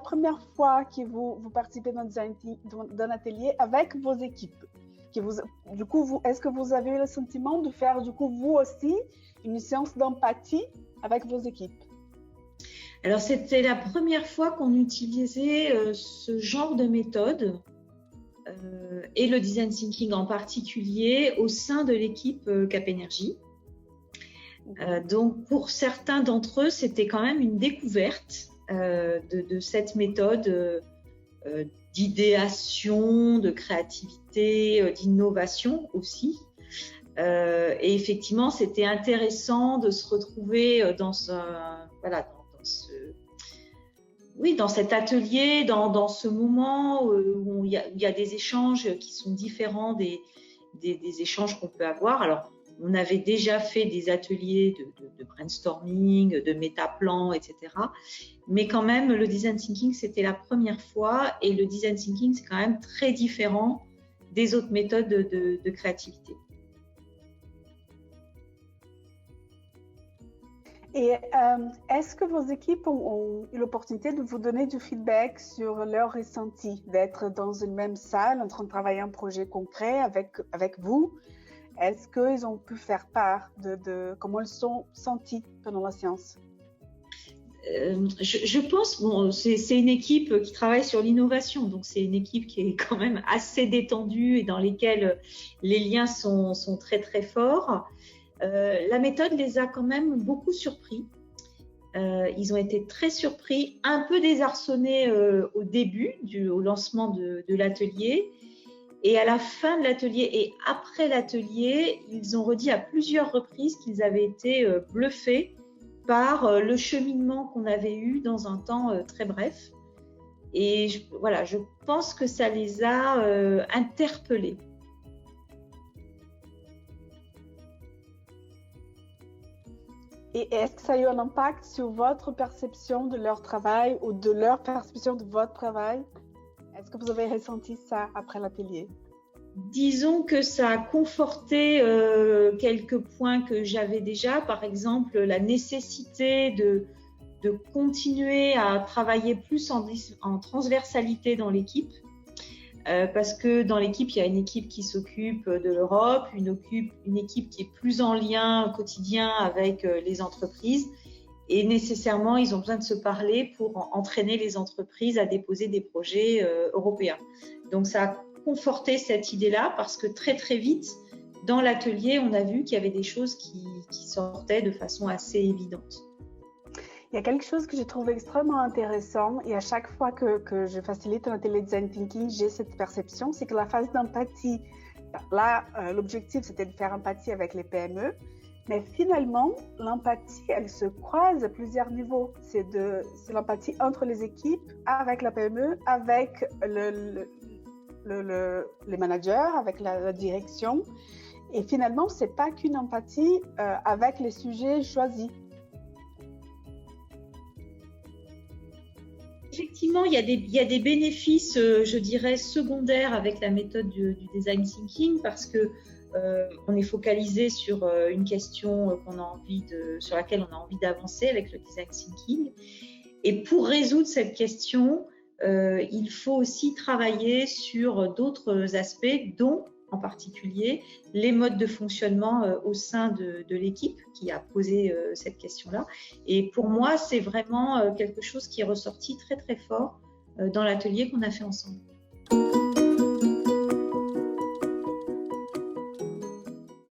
première fois que vous participez d'un atelier avec vos équipes. Du coup, est-ce que vous avez eu le sentiment de faire, du coup, vous aussi, une séance d'empathie avec vos équipes? Alors, c'était la première fois qu'on utilisait ce genre de méthode et le design thinking en particulier au sein de l'équipe Cap Énergie. Donc, pour certains d'entre eux, c'était quand même une découverte de cette méthode d'idéation, de créativité, d'innovation aussi. Et effectivement, c'était intéressant de se retrouver dans cet atelier, dans ce moment où il y a des échanges qui sont différents des échanges qu'on peut avoir. Alors, on avait déjà fait des ateliers de brainstorming, de métaplan, etc. Mais quand même, le design thinking, c'était la première fois. Et le design thinking, c'est quand même très différent des autres méthodes de créativité. Et est-ce que vos équipes ont eu l'opportunité de vous donner du feedback sur leur ressenti, d'être dans une même salle en train de travailler un projet concret avec vous? Est-ce qu'ils ont pu faire part de comment ils sont sentis pendant la séance? Je pense, c'est une équipe qui travaille sur l'innovation, donc c'est une équipe qui est quand même assez détendue et dans lesquelles les liens sont très très forts. La méthode les a quand même beaucoup surpris. Ils ont été très surpris, un peu désarçonnés au début, au lancement de l'atelier. Et à la fin de l'atelier et après l'atelier, ils ont redit à plusieurs reprises qu'ils avaient été bluffés par le cheminement qu'on avait eu dans un temps très bref. Et je pense que ça les a interpellés. Et est-ce que ça a eu un impact sur votre perception de leur travail ou de leur perception de votre travail? Est-ce que vous avez ressenti ça après l'atelier? Disons que ça a conforté quelques points que j'avais déjà, par exemple la nécessité de continuer à travailler plus en transversalité dans l'équipe, parce que dans l'équipe, il y a une équipe qui s'occupe de l'Europe, une équipe qui est plus en lien au quotidien avec les entreprises, et nécessairement, ils ont besoin de se parler pour entraîner les entreprises à déposer des projets européens. Donc, ça a conforté cette idée-là parce que très, très vite, dans l'atelier, on a vu qu'il y avait des choses qui sortaient de façon assez évidente. Il y a quelque chose que je trouve extrêmement intéressant et à chaque fois que je facilite un atelier design thinking, j'ai cette perception, c'est que la phase d'empathie, là, l'objectif c'était de faire empathie avec les PME, mais finalement, l'empathie, elle se croise à plusieurs niveaux. C'est l'empathie entre les équipes, avec la PME, avec les managers, avec la direction. Et finalement, c'est pas qu'une empathie avec les sujets choisis. Effectivement, il y a des bénéfices, je dirais, secondaires avec la méthode du design thinking parce que on est focalisé sur une question sur laquelle on a envie d'avancer avec le design thinking. Et pour résoudre cette question, il faut aussi travailler sur d'autres aspects, dont en particulier les modes de fonctionnement au sein de l'équipe qui a posé cette question-là. Et pour moi, c'est vraiment quelque chose qui est ressorti très très fort dans l'atelier qu'on a fait ensemble.